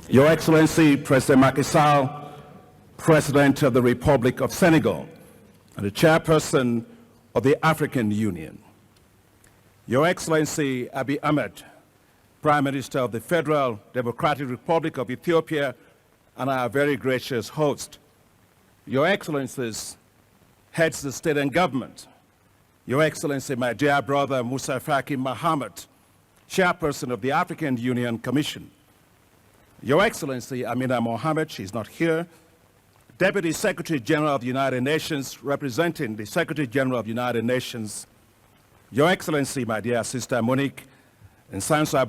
Your Excellency, President Macky Sall, President of the Republic of Senegal, and the Chairperson of the African Union. Your Excellency, Abiy Ahmed, Prime Minister of the Federal Democratic Republic of Ethiopia, and our very gracious host. Your Excellencies, heads of state and government. Your Excellency, my dear brother Musa Faki Mohammed, Chairperson of the African Union Commission. Your Excellency, Amina Mohammed, she's not here, Deputy Secretary General of the United Nations, representing the Secretary General of the United Nations. Your Excellency, my dear sister Monique Nsanso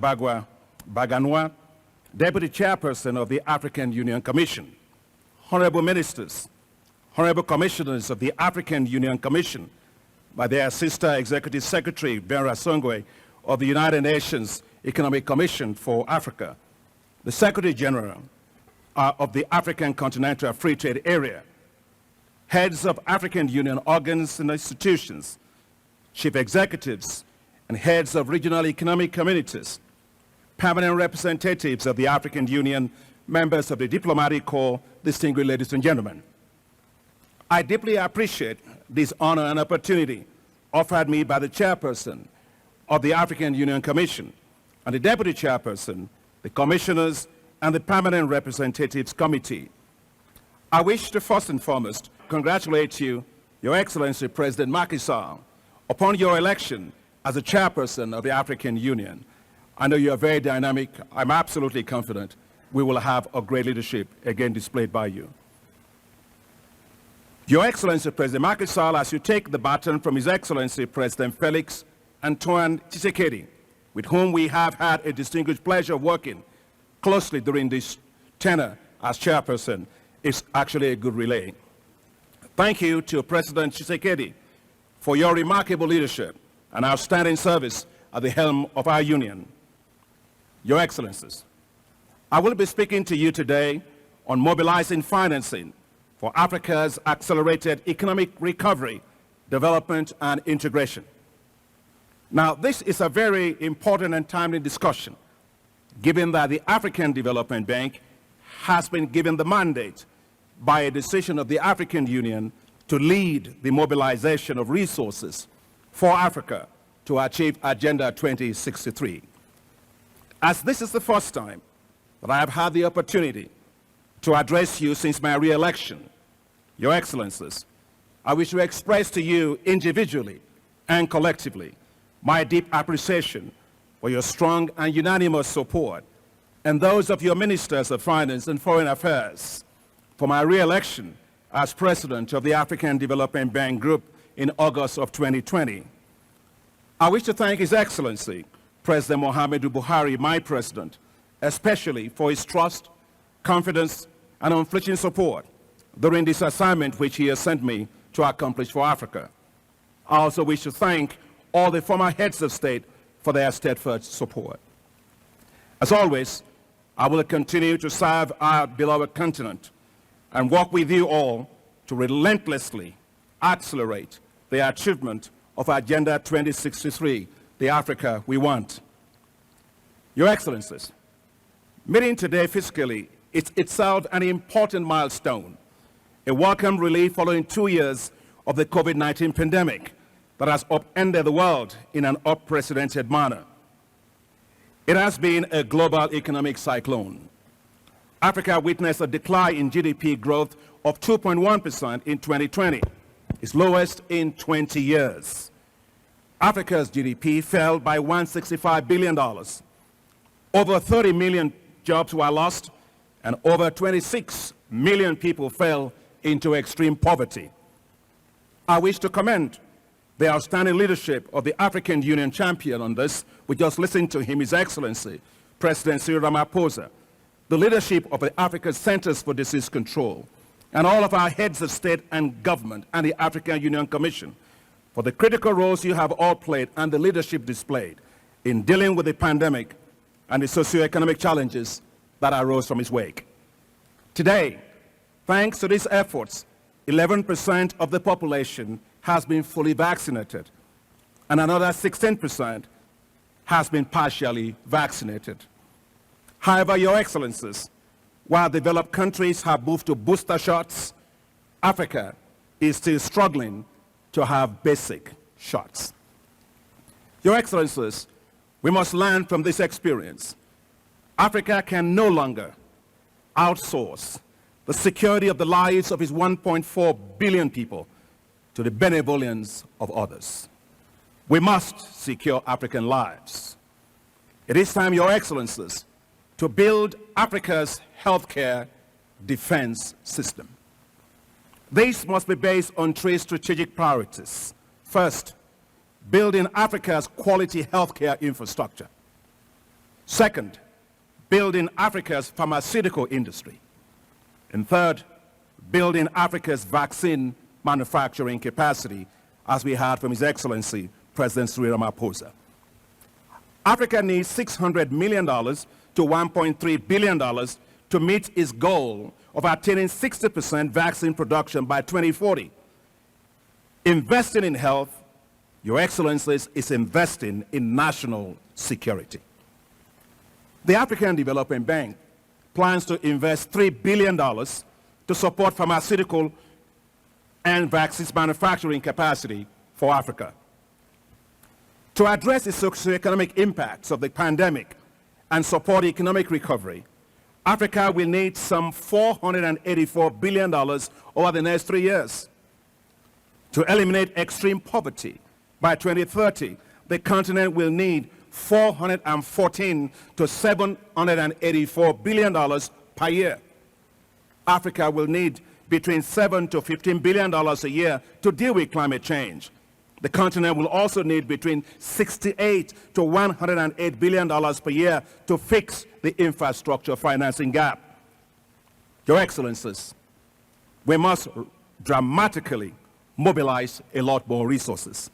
Baganwa, Deputy Chairperson of the African Union Commission. Honorable Ministers, Honorable Commissioners of the African Union Commission, my dear sister Executive Secretary Benra Songwe of the United Nations Economic Commission for Africa, the Secretary General of the African Continental Free Trade Area, heads of African Union organs and institutions, chief executives, and heads of regional economic communities, permanent representatives of the African Union, members of the diplomatic corps, distinguished ladies and gentlemen. I deeply appreciate this honor and opportunity offered me by the Chairperson of the African Union Commission and the Deputy Chairperson, the Commissioners, and the Permanent Representatives Committee. I wish to first and foremost congratulate you, Your Excellency President Macky Sall, upon your election as the Chairperson of the African Union. I know you are very dynamic. I'm absolutely confident we will have a great leadership again displayed by you. Your Excellency President Macky Sall, as you take the baton from His Excellency President Felix Antoine Tshisekedi, with whom we have had a distinguished pleasure of working closely during this tenure as Chairperson, is actually a good relay. Thank you to President Tshisekedi for your remarkable leadership and outstanding service at the helm of our Union. Your Excellencies, I will be speaking to you today on mobilizing financing for Africa's accelerated economic recovery, development, and integration. Now, this is a very important and timely discussion, given that the African Development Bank has been given the mandate by a decision of the African Union to lead the mobilization of resources for Africa to achieve Agenda 2063. As this is the first time that I have had the opportunity to address you since my re-election, Your Excellencies, I wish to express to you individually and collectively my deep appreciation for your strong and unanimous support, and those of your Ministers of Finance and Foreign Affairs for my re-election as President of the African Development Bank Group in August of 2020. I wish to thank His Excellency, President Muhammadu Buhari, my President, especially for his trust, confidence, and unflinching support during this assignment which he has sent me to accomplish for Africa. I also wish to thank all the former heads of state for their steadfast support. As always, I will continue to serve our beloved continent and work with you all to relentlessly accelerate the achievement of Agenda 2063, the Africa we want. Your Excellencies, meeting today fiscally is itself an important milestone, a welcome relief following 2 years of the COVID-19 pandemic that has upended the world in an unprecedented manner. It has been a global economic cyclone. Africa witnessed a decline in GDP growth of 2.1% in 2020, its lowest in 20 years. Africa's GDP fell by $165 billion. Over 30 million jobs were lost, and over 26 million people fell into extreme poverty. I wish to commend the outstanding leadership of the African Union champion on this. We just listened to him, His Excellency, President Cyril Ramaphosa, the leadership of the African Centers for Disease Control, and all of our heads of state and government and the African Union Commission for the critical roles you have all played and the leadership displayed in dealing with the pandemic and the socioeconomic challenges that arose from its wake. Today, thanks to these efforts, 11% of the population has been fully vaccinated, and another 16% has been partially vaccinated. However, Your Excellencies, While developed countries have moved to booster shots, Africa is still struggling to have basic shots. Your Excellencies, we must learn from this experience. Africa can no longer outsource the security of the lives of its 1.4 billion people to the benevolence of others. We must secure African lives. It is time, Your Excellencies, to build Africa's healthcare defense system. This must be based on three strategic priorities. First, building Africa's quality healthcare infrastructure. Second, building Africa's pharmaceutical industry. And third, building Africa's vaccine manufacturing capacity, as we heard from His Excellency, President Cyril Ramaphosa. Africa needs $600 million to $1.3 billion to meet its goal of attaining 60% vaccine production by 2040. Investing in health, Your Excellencies, is investing in national security. The African Development Bank plans to invest $3 billion to support pharmaceutical and vaccines manufacturing capacity for Africa. To address the socioeconomic impacts of the pandemic and support economic recovery, Africa will need some $484 billion over the next 3 years. To eliminate extreme poverty by 2030, the continent will need $414 to $784 billion per year. Africa will need between $7 to $15 billion a year to deal with climate change. The continent will also need between $68 to $108 billion per year to fix the infrastructure financing gap. Your Excellencies, we must dramatically mobilize a lot more resources.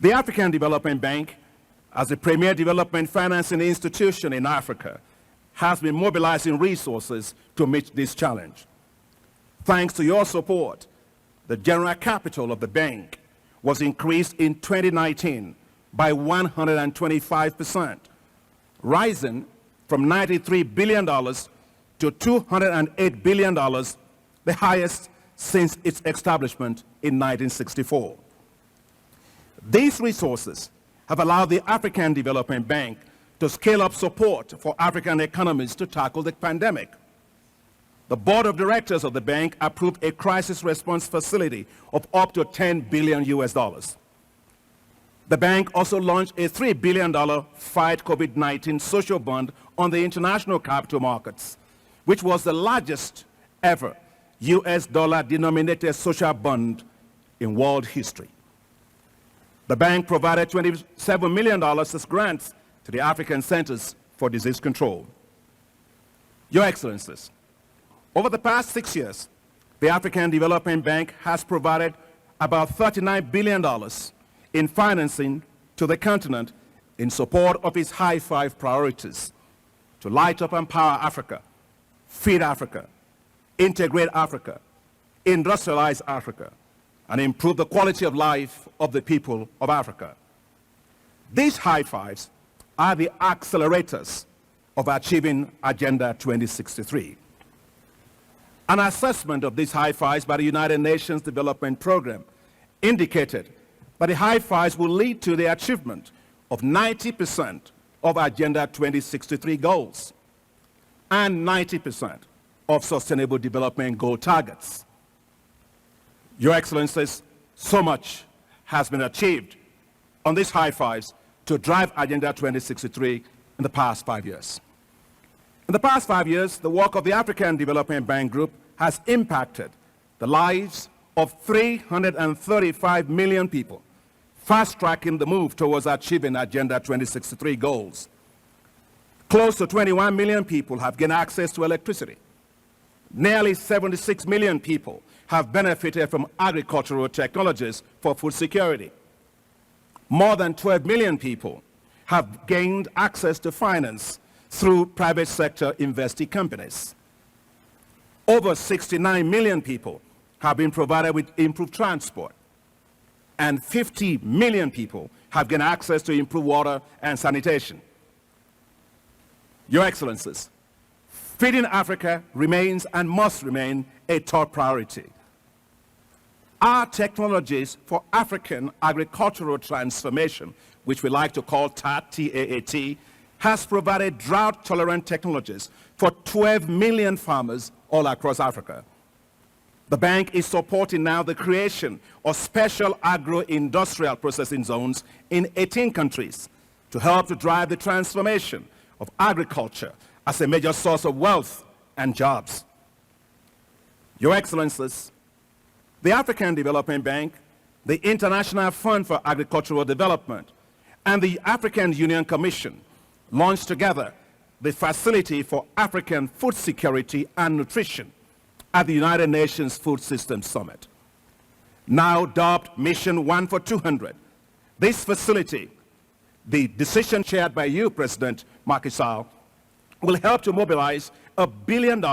The African Development Bank, as the premier development financing institution in Africa, has been mobilizing resources to meet this challenge. Thanks to your support, the general capital of the bank was increased in 2019 by 125%, rising from $93 billion to $208 billion, the highest since its establishment in 1964. These resources have allowed the African Development Bank to scale up support for African economies to tackle the pandemic. The board of directors of the bank approved a crisis response facility of up to $10 billion. The bank also launched a $3 billion Fight COVID-19 social bond on the international capital markets, which was the largest ever US dollar-denominated social bond in world history. The bank provided $27 million as grants to the African Centers for Disease Control. Your Excellencies, over the past 6 years, the African Development Bank has provided about $39 billion in financing to the continent in support of its high five priorities: to light up and power Africa, feed Africa, integrate Africa, industrialize Africa, and improve the quality of life of the people of Africa. These high fives are the accelerators of achieving Agenda 2063. An assessment of these high fives by the United Nations Development Programme indicated that the high fives will lead to the achievement of 90% of Agenda 2063 goals and 90% of Sustainable Development Goal targets. Your Excellencies, so much has been achieved on these high fives to drive Agenda 2063 in the past 5 years. In the past 5 years, the work of the African Development Bank Group has impacted the lives of 335 million people, fast-tracking the move towards achieving Agenda 2063 goals. Close to 21 million people have gained access to electricity. Nearly 76 million people have benefited from agricultural technologies for food security. More than 12 million people have gained access to finance through private sector investee companies. Over 69 million people have been provided with improved transport, and 50 million people have gained access to improved water and sanitation. Your Excellencies, Feeding Africa remains and must remain a top priority. Our technologies for African agricultural transformation, which we like to call TAAT, T-A-A-T, has provided drought-tolerant technologies for 12 million farmers all across Africa. The bank is supporting now the creation of special agro-industrial processing zones in 18 countries to help to drive the transformation of agriculture as a major source of wealth and jobs. Your Excellencies, the African Development Bank, the International Fund for Agricultural Development, and the African Union Commission launched together the Facility for African Food Security and Nutrition at the United Nations Food Systems Summit. Now dubbed Mission 1 for 200, this facility, the decision chaired by you, President Macky Sall, will help to mobilize $1 billion,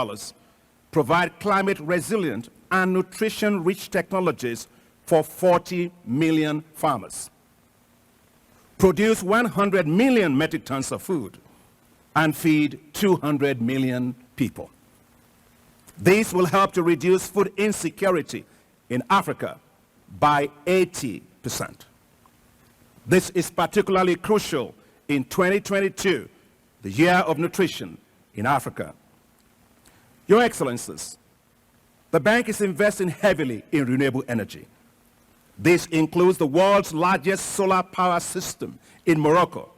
provide climate-resilient and nutrition-rich technologies for 40 million farmers, produce 100 million metric tons of food, and feed 200 million people. This will help to reduce food insecurity in Africa by 80%. This is particularly crucial in 2022, the year of nutrition in Africa. Your Excellencies, the bank is investing heavily in renewable energy. This includes the world's largest solar power system in Morocco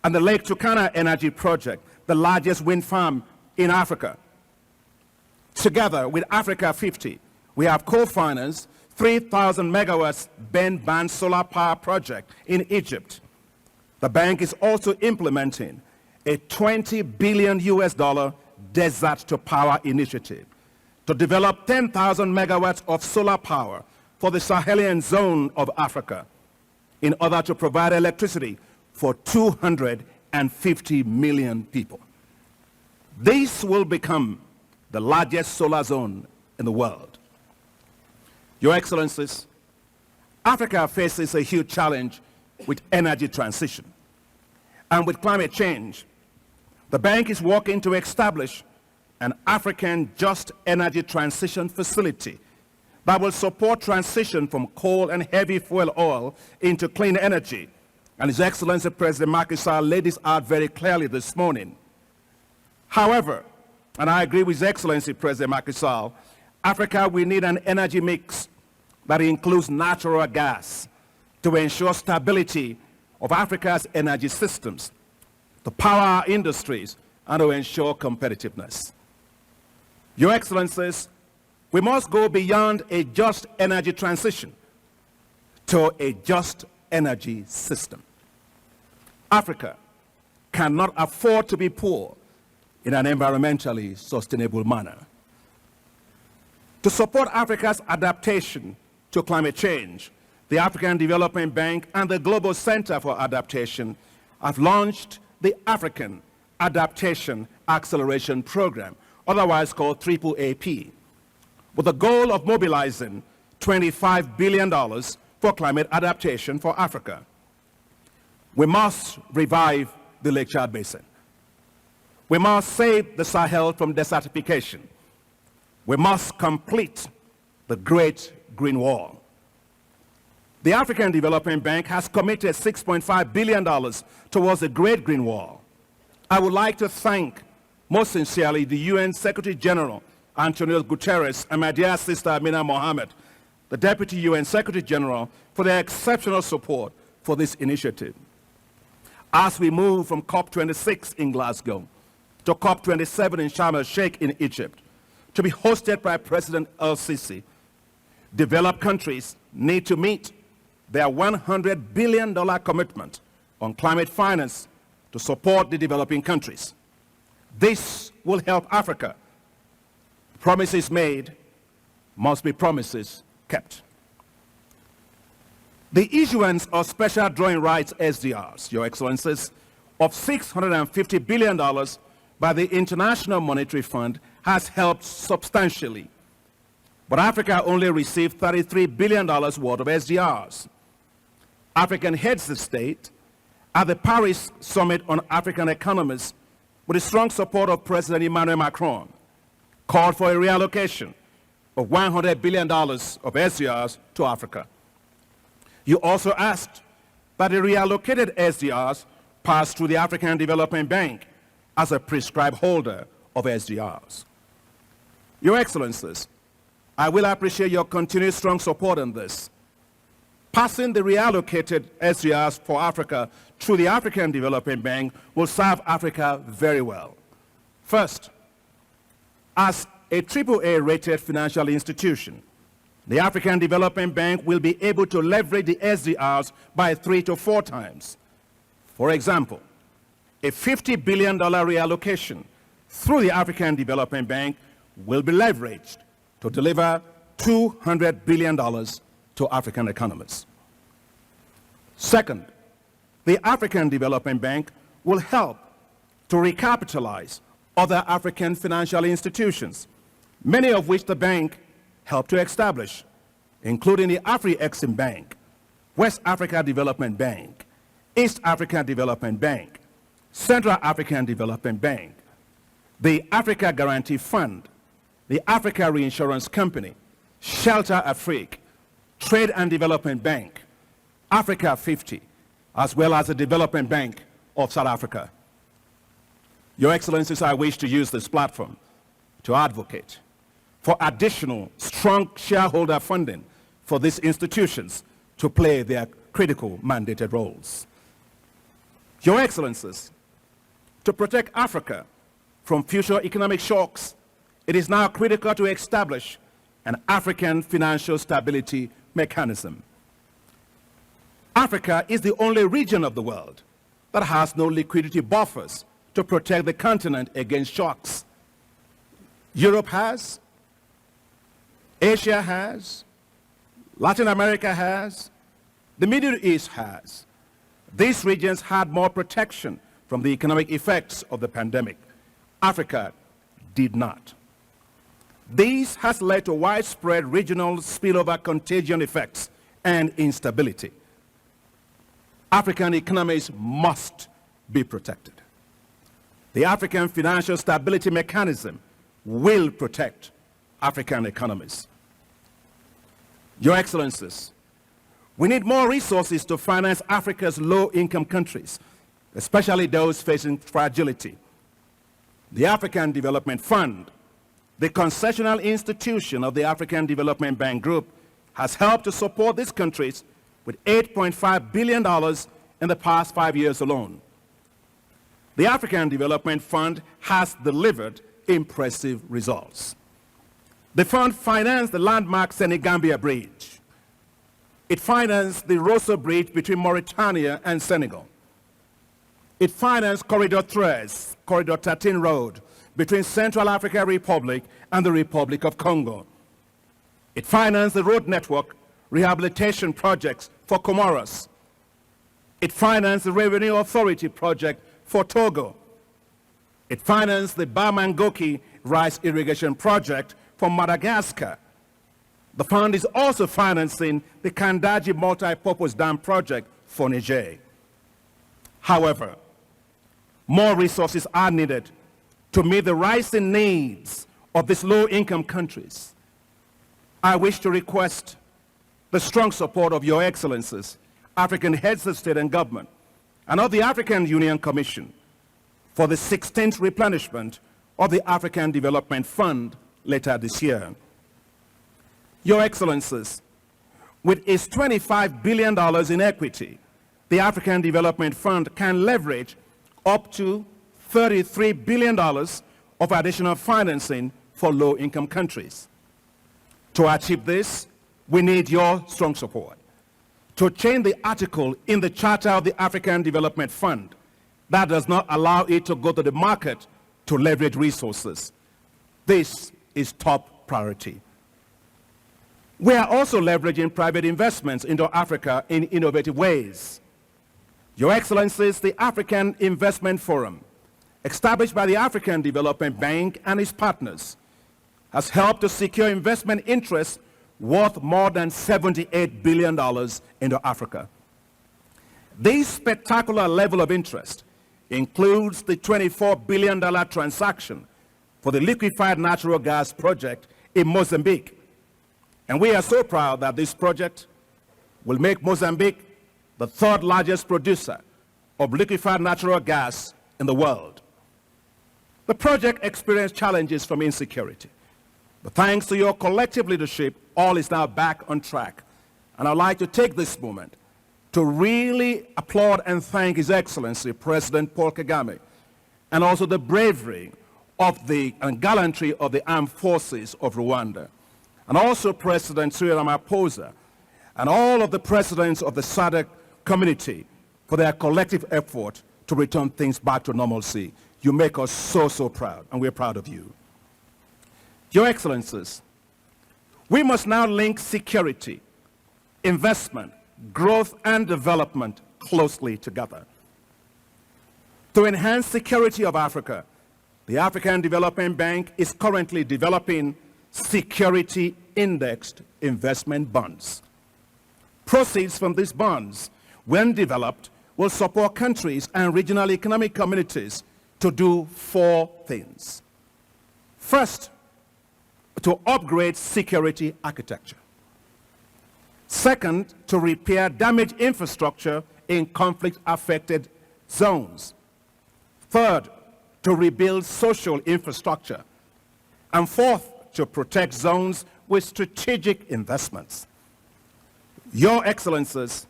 and the Lake Turkana Energy Project, the largest wind farm in Africa. Together with Africa 50, we have co-financed 3,000 megawatts Ben-Ban solar power project in Egypt. The bank is also implementing a $20 billion Desert to Power initiative to develop 10,000 megawatts of solar power for the Sahelian zone of Africa in order to provide electricity for 250 million people. This will become the largest solar zone in the world. Your Excellencies, Africa faces a huge challenge with energy transition. And with climate change, the bank is working to establish an African Just Energy Transition Facility that will support transition from coal and heavy fuel oil into clean energy. And His Excellency President Macky Sall laid this out very clearly this morning. However, and I agree with His Excellency President Macky Sall, Africa will need an energy mix that includes natural gas to ensure stability of Africa's energy systems, to power our industries, and to ensure competitiveness. Your Excellencies, we must go beyond a just energy transition to a just energy system. Africa cannot afford to be poor in an environmentally sustainable manner. To support Africa's adaptation to climate change, the African Development Bank and the Global Center for Adaptation have launched the African Adaptation Acceleration Program, otherwise called AAAP, with the goal of mobilizing $25 billion for climate adaptation for Africa. We must revive the Lake Chad Basin. We must save the Sahel from desertification. We must complete the Great Green Wall. The African Development Bank has committed $6.5 billion towards the Great Green Wall. I would like to thank most sincerely the UN Secretary General, Antonio Guterres, and my dear sister Amina Mohammed, the Deputy UN Secretary General, for their exceptional support for this initiative. As we move from COP26 in Glasgow to COP27 in Sharm el-Sheikh in Egypt, to be hosted by President el-Sisi, developed countries need to meet their $100 billion commitment on climate finance to support the developing countries. This will help Africa. Promises made must be promises kept. The issuance of special drawing rights SDRs, Your Excellencies, of $650 billion by the International Monetary Fund has helped substantially. But Africa only received $33 billion worth of SDRs. African heads of state at the Paris Summit on African Economies with the strong support of President Emmanuel Macron, called for a reallocation of $100 billion of SDRs to Africa. You also asked that the reallocated SDRs pass through the African Development Bank as a prescribed holder of SDRs. Your Excellencies, I will appreciate your continued strong support on this. Passing the reallocated SDRs for Africa through the African Development Bank will serve Africa very well. First, as a AAA-rated financial institution, the African Development Bank will be able to leverage the SDRs by 3 to 4 times. For example, a $50 billion reallocation through the African Development Bank will be leveraged to deliver $200 billion to African economies. Second, the African Development Bank will help to recapitalize other African financial institutions, many of which the bank helped to establish, including the Afri-Exim Bank, West Africa Development Bank, East Africa Development Bank, Central African Development Bank, the Africa Guarantee Fund, the Africa Reinsurance Company, Shelter Afrique, Trade and Development Bank, Africa 50, as well as the Development Bank of South Africa. Your Excellencies, I wish to use this platform to advocate for additional strong shareholder funding for these institutions to play their critical mandated roles. Your Excellencies, to protect Africa from future economic shocks, it is now critical to establish an African financial stability mechanism. Africa is the only region of the world that has no liquidity buffers to protect the continent against shocks. Europe has, Asia has, Latin America has, the Middle East has. These regions had more protection from the economic effects of the pandemic. Africa did not. This has led to widespread regional spillover contagion effects and instability. African economies must be protected. The African Financial Stability Mechanism will protect African economies. Your Excellencies, we need more resources to finance Africa's low-income countries, especially those facing fragility. The African Development Fund, the concessional institution of the African Development Bank Group, has helped to support these countries with $8.5 billion in the past 5 years alone. The African Development Fund has delivered impressive results. The fund financed the landmark Senegambia Bridge. It financed the Rosso Bridge between Mauritania and Senegal. It financed Corridor 13 Road between Central African Republic and the Republic of Congo. It financed the road network rehabilitation projects for Comoros. It financed the Revenue Authority project for Togo. It financed the Bamangoki rice irrigation project for Madagascar. The fund is also financing the Kandaji multi-purpose dam project for Niger. However, more resources are needed to meet the rising needs of these low-income countries. I wish to request the strong support of Your Excellencies, African heads of state and government, and of the African Union Commission for the 16th replenishment of the African Development Fund later this year. Your Excellencies, with its $25 billion in equity, the African Development Fund can leverage up to $33 billion of additional financing for low-income countries. To achieve this, we need your strong support. To change the article in the Charter of the African Development Fund that does not allow it to go to the market to leverage resources. This is top priority. We are also leveraging private investments into Africa in innovative ways. Your Excellencies, the African Investment Forum, established by the African Development Bank and its partners, has helped to secure investment interests worth more than $78 billion into Africa. This spectacular level of interest includes the $24 billion transaction for the liquefied natural gas project in Mozambique. And we are so proud that this project will make Mozambique the third largest producer of liquefied natural gas in the world. The project experienced challenges from insecurity, but thanks to your collective leadership, all is now back on track. And I'd like to take this moment to really applaud and thank His Excellency President Paul Kagame, and also the bravery of and gallantry of the armed forces of Rwanda, and also President Cyril Ramaphosa, and all of the presidents of the SADC community for their collective effort to return things back to normalcy. You make us so, so proud, and we're proud of you. Your Excellencies, we must now link security, investment, growth, and development closely together. To enhance security of Africa, the African Development Bank is currently developing security-indexed investment bonds. Proceeds from these bonds, when developed, will support countries and regional economic communities to do four things. First, to upgrade security architecture. Second, to repair damaged infrastructure in conflict-affected zones. Third, to rebuild social infrastructure. And fourth, to protect zones with strategic investments. Your Excellencies,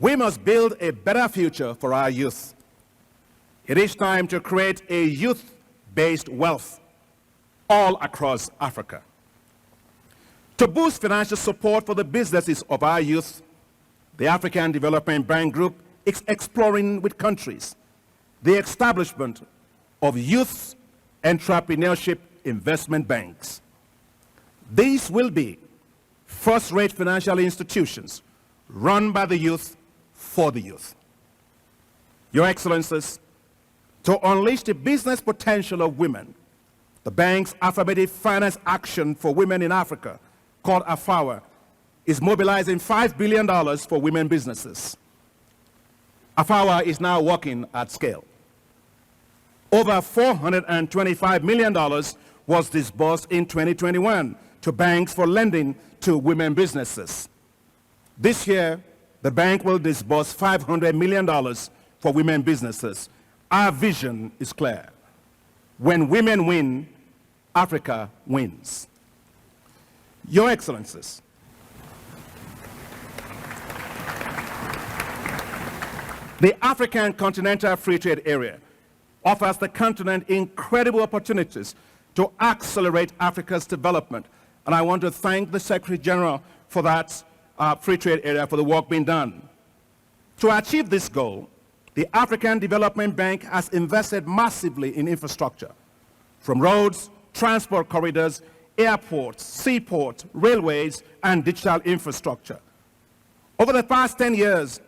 we must build a better future for our youth. It is time to create a youth-based wealth all across Africa. To boost financial support for the businesses of our youth, the African Development Bank Group is exploring with countries the establishment of youth entrepreneurship investment banks. These will be first-rate financial institutions run by the youth for the youth. Your Excellencies, to unleash the business potential of women, the bank's affirmative finance action for women in Africa, called AFAWA, is mobilizing $5 billion for women businesses. AFAWA is now working at scale. Over $425 million was disbursed in 2021 to banks for lending to women businesses. This year, the bank will disburse $500 million for women businesses. Our vision is clear. When women win, Africa wins. Your Excellencies, the African Continental Free Trade Area offers the continent incredible opportunities to accelerate Africa's development. And I want to thank the Secretary General for that free trade area, for the work being done. To achieve this goal, the African Development Bank has invested massively in infrastructure, from roads, transport corridors, airports, seaports, railways, and digital infrastructure. Over the past 10 years,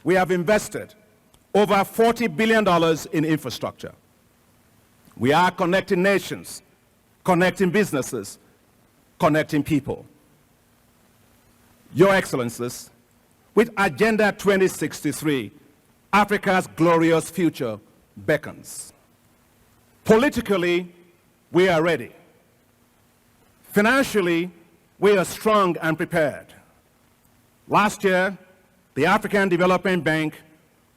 we have invested over $40 billion in infrastructure. We are connecting nations, connecting businesses, connecting people. Your Excellencies, with Agenda 2063, Africa's glorious future beckons. Politically, we are ready. Financially, we are strong and prepared. Last year, the African Development Bank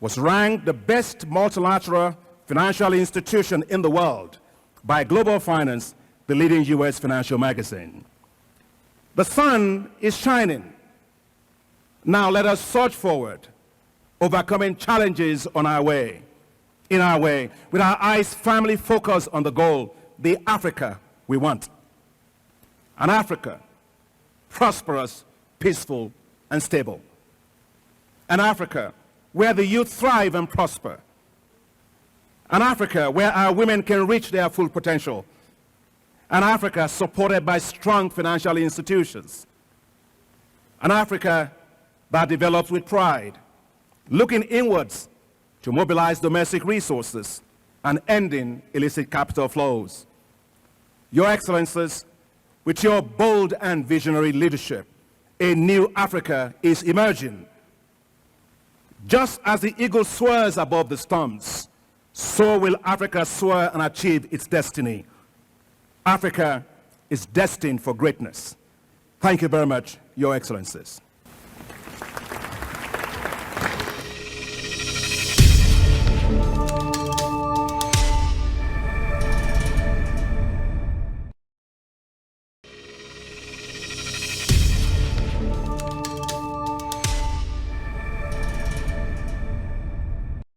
was ranked the best multilateral financial institution in the world by Global Finance, the leading U.S. financial magazine. The sun is shining. Now let us surge forward, overcoming challenges on our way, in our way, with our eyes firmly focused on the goal, the Africa we want. An Africa prosperous, peaceful, and stable. An Africa where the youth thrive and prosper. An Africa where our women can reach their full potential. An Africa supported by strong financial institutions. An Africa that develops with pride, looking inwards to mobilize domestic resources and ending illicit capital flows. Your Excellencies, with your bold and visionary leadership, a new Africa is emerging. Just as the eagle soars above the storms, so will Africa soar and achieve its destiny. Africa is destined for greatness. Thank you very much, Your Excellencies.